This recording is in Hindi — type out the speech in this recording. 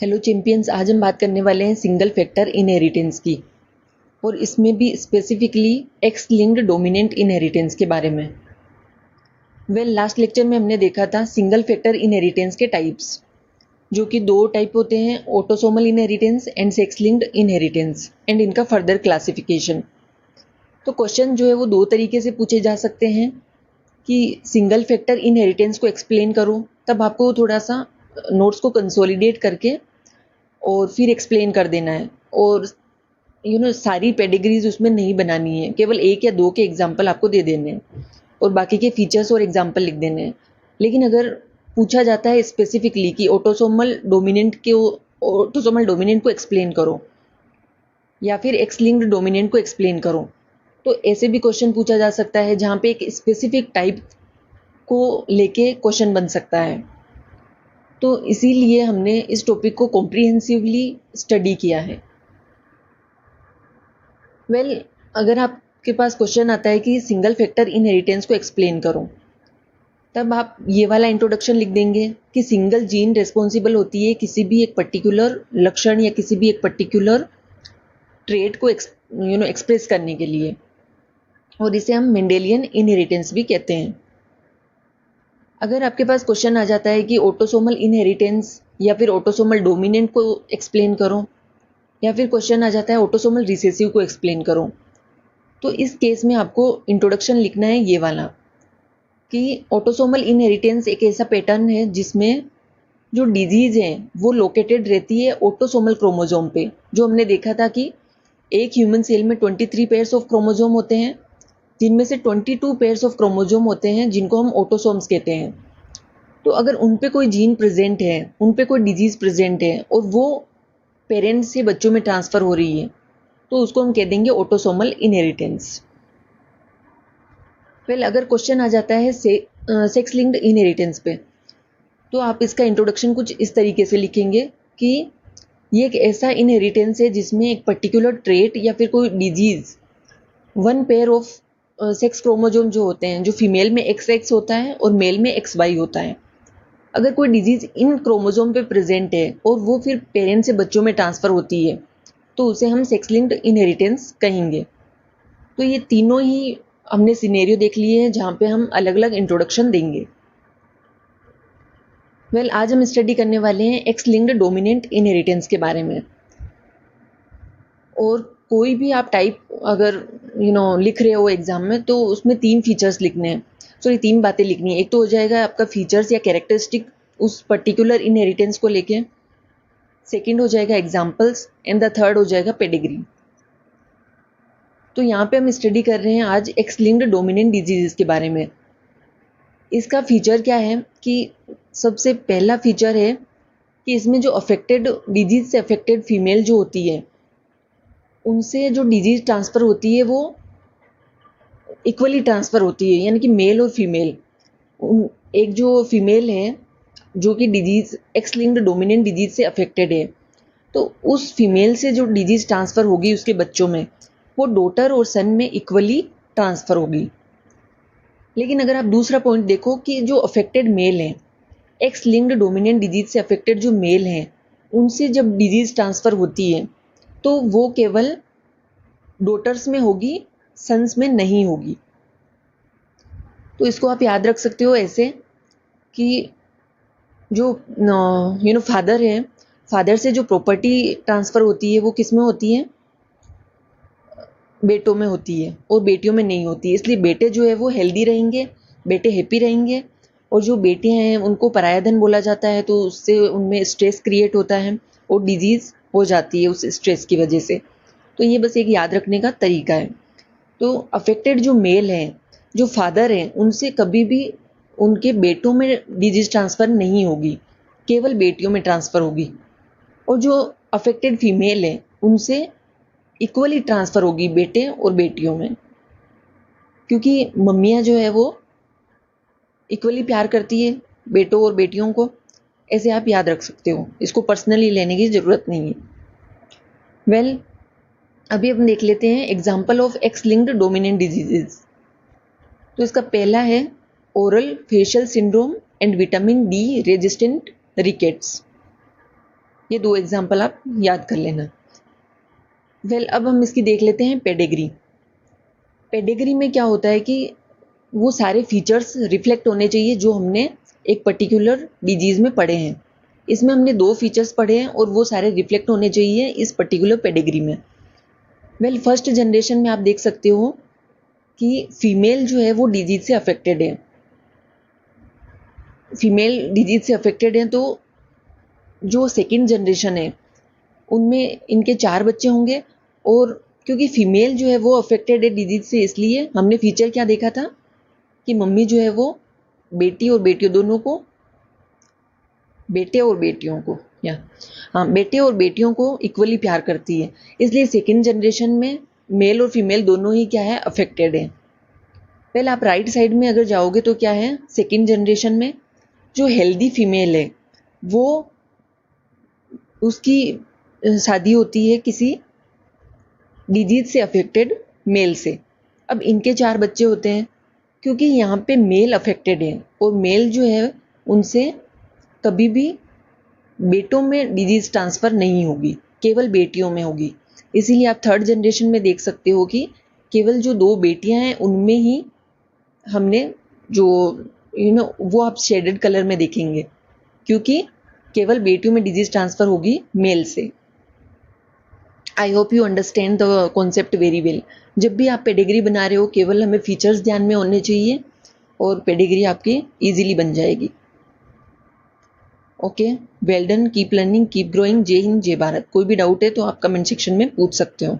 हेलो चैंपियंस, आज हम बात करने वाले हैं सिंगल फैक्टर इनहेरिटेंस की और इसमें भी specifically x linked dominant inheritance के बारे में। लास्ट लेक्चर में हमने देखा था सिंगल फैक्टर इनहेरिटेंस के टाइप्स, जो कि दो टाइप होते हैं, autosomal inheritance and sex linked inheritance, and इनका फर्दर क्लासिफिकेशन। तो क्वेश्चन जो है वो दो तरीके से पूछे जा सकते हैं कि सिंगल फैक्टर इनहेरिटेंस को एक्सप्लेन करो, तब आपको थोड़ा सा नोट्स को कंसोलिडेट करके और फिर एक्सप्लेन कर देना है। और सारी पेडिग्रीज उसमें नहीं बनानी है, केवल एक या दो के एग्जाम्पल आपको दे देने हैं और बाकी के फीचर्स और एग्जाम्पल लिख देने हैं। लेकिन अगर पूछा जाता है स्पेसिफिकली कि ऑटोसोमल डोमिनेंट को एक्सप्लेन करो या फिर एक्स लिंक्ड डोमिनेंट को एक्सप्लेन करो, तो ऐसे भी क्वेश्चन पूछा जा सकता है जहाँ पे एक स्पेसिफिक टाइप को लेके क्वेश्चन बन सकता है। तो इसीलिए हमने इस टॉपिक को कॉम्प्रिहेंसिवली स्टडी किया है। अगर आपके पास क्वेश्चन आता है कि सिंगल फैक्टर इनहेरिटेंस को एक्सप्लेन करो, तब आप ये वाला इंट्रोडक्शन लिख देंगे कि सिंगल जीन रिस्पॉन्सिबल होती है किसी भी एक पर्टिकुलर लक्षण या किसी भी एक पर्टिकुलर ट्रेट को एक्सप्रेस करने के लिए, और इसे हम मेंडेलियन इनहेरिटेंस भी कहते हैं। अगर आपके पास क्वेश्चन आ जाता है कि ऑटोसोमल इनहेरिटेंस या फिर ऑटोसोमल डोमिनेंट को एक्सप्लेन करो, या फिर क्वेश्चन आ जाता है ऑटोसोमल रिसेसिव को एक्सप्लेन करो, तो इस केस में आपको इंट्रोडक्शन लिखना है ये वाला कि ऑटोसोमल इनहेरिटेंस एक ऐसा पैटर्न है जिसमें जो डिजीज है वो लोकेटेड रहती है ऑटोसोमल क्रोमोसोम पे। जो हमने देखा था कि एक ह्यूमन सेल में 23 पेयर्स ऑफ क्रोमोसोम होते हैं, जिनमें से 22 पेयर्स ऑफ क्रोमोसोम होते हैं जिनको हम ऑटोसोम्स कहते हैं। तो अगर उन पे कोई जीन प्रेजेंट है, उन पे कोई डिजीज प्रेजेंट है और वो पेरेंट्स से बच्चों में ट्रांसफर हो रही है, तो उसको हम कह देंगे ऑटोसोमल इनहेरिटेंस। अगर क्वेश्चन आ जाता है सेक्स लिंक्ड इनहेरिटेंस पे, तो आप इसका इंट्रोडक्शन कुछ इस तरीके से लिखेंगे कि ये एक ऐसा इनहेरिटेंस है जिसमें एक पर्टिकुलर ट्रेट या फिर कोई disease one pair of sex chromosome जो होते हैं, जो फीमेल में XX होता है और मेल में XY होता है, अगर कोई डिजीज इन क्रोमोसोम पे प्रेजेंट है और वो फिर पेरेंट से बच्चों में ट्रांसफर होती है, तो उसे हम सेक्स लिंक्ड इनहेरिटेंस कहेंगे। तो ये तीनों ही हमने सिनेरियो देख लिए हैं जहाँ पे हम अलग अलग इंट्रोडक्शन देंगे। आज हम स्टडी करने वाले हैं एक्स लिंक्ड डोमिनेंट इनहेरिटेंस के बारे में। और कोई भी आप टाइप अगर लिख रहे हो एग्जाम में, तो उसमें 3 फीचर्स लिखने हैं, सॉरी 3 बातें लिखनी है। एक तो हो जाएगा आपका फीचर्स या कैरेक्टरिस्टिक उस पर्टिकुलर इनहेरिटेंस को लेके, सेकंड हो जाएगा एग्जाम्पल्स, एंड द थर्ड हो जाएगा पेडिग्री। तो यहाँ पे हम स्टडी कर रहे हैं आज एक्स लिंक्ड डोमिनेंट डिजीजेस के बारे में। इसका फीचर क्या है कि सबसे पहला फीचर है कि इसमें जो अफेक्टेड डिजीज से अफेक्टेड फीमेल जो होती है, उनसे जो डिजीज ट्रांसफ़र होती है वो इक्वली ट्रांसफ़र होती है, यानी कि मेल और फीमेल। एक जो फीमेल है जो कि disease x linked dominant disease से अफेक्टेड है, तो उस फीमेल से जो डिजीज ट्रांसफ़र होगी उसके बच्चों में, वो डॉटर और सन में इक्वली ट्रांसफ़र होगी। लेकिन अगर आप दूसरा पॉइंट देखो कि जो अफेक्टेड मेल हैं, एक्स लिंक्ड डोमिनेंट डिजीज से अफेक्टेड जो मेल हैं, उनसे जब डिजीज ट्रांसफ़र होती है तो वो केवल डॉटर्स में होगी, सन्स में नहीं होगी। तो इसको आप याद रख सकते हो ऐसे कि जो फादर है, फादर से जो प्रॉपर्टी ट्रांसफ़र होती है वो किस में होती है, बेटों में होती है और बेटियों में नहीं होती है। इसलिए बेटे जो है वो हेल्दी रहेंगे, बेटे हैप्पी रहेंगे, और जो बेटियां हैं उनको पराया धन बोला जाता है, तो उससे उनमें स्ट्रेस क्रिएट होता है और डिजीज़ हो जाती है उस स्ट्रेस की वजह से। तो ये बस एक याद रखने का तरीका है। तो अफेक्टेड जो मेल हैं, जो फादर हैं, उनसे कभी भी उनके बेटों में डिजीज ट्रांसफ़र नहीं होगी, केवल बेटियों में ट्रांसफ़र होगी। और जो अफेक्टेड फीमेल है उनसे इक्वली ट्रांसफ़र होगी बेटे और बेटियों में, क्योंकि मम्मियाँ जो है वो इक्वली प्यार करती है बेटों और बेटियों को। ऐसे आप याद रख सकते हो, इसको पर्सनली लेने की ज़रूरत नहीं है। अभी हम देख लेते हैं example of x linked dominant diseases. तो इसका पहला है oral facial syndrome and vitamin D resistant rickets. ये 2 एग्जाम्पल आप याद कर लेना। अब हम इसकी देख लेते हैं पेडिग्री। पेडिग्री में क्या होता है कि वो सारे फीचर्स रिफ्लेक्ट होने चाहिए जो हमने एक पर्टिकुलर डिजीज़ में पढ़े हैं। इसमें हमने 2 फीचर्स पढ़े हैं और वो सारे रिफ्लेक्ट होने चाहिए इस पर्टिकुलर पेडिग्री में। फर्स्ट जनरेशन में आप देख सकते हो कि फीमेल जो है वो डिजीज से अफेक्टेड है। फीमेल डिजीज से अफेक्टेड है, तो जो सेकंड जनरेशन है उनमें इनके 4 बच्चे होंगे। और क्योंकि फीमेल जो है वो अफेक्टेड है डिजीज से, इसलिए हमने फीचर क्या देखा था कि मम्मी जो है वो बेटी और बेटियों दोनों को, बेटे और बेटियों को, या हाँ, बेटे और बेटियों को इक्वली प्यार करती है। इसलिए सेकंड जनरेशन में मेल और फीमेल दोनों ही क्या है, अफेक्टेड है। आप राइट साइड में अगर जाओगे तो क्या है, सेकंड जनरेशन में जो हेल्दी फीमेल है वो, उसकी शादी होती है किसी डिजीज से अफेक्टेड मेल से। अब इनके 4 बच्चे होते हैं। क्योंकि यहाँ पे मेल अफेक्टेड है और मेल जो है उनसे कभी भी बेटों में डिजीज ट्रांसफर नहीं होगी, केवल बेटियों में होगी। इसीलिए आप थर्ड जनरेशन में देख सकते हो कि केवल जो 2 बेटियां हैं उनमें ही हमने जो वो आप शेडेड कलर में देखेंगे, क्योंकि केवल बेटियों में डिजीज ट्रांसफर होगी मेल से। I hope you understand the concept very well. जब भी आप पेडिग्री बना रहे हो, केवल हमें फीचर्स ध्यान में होने चाहिए और पेडिग्री आपकी इजीली बन जाएगी। Okay, well done, keep learning, keep growing. जय हिंद, जय भारत। कोई भी डाउट है तो आप कमेंट सेक्शन में पूछ सकते हो।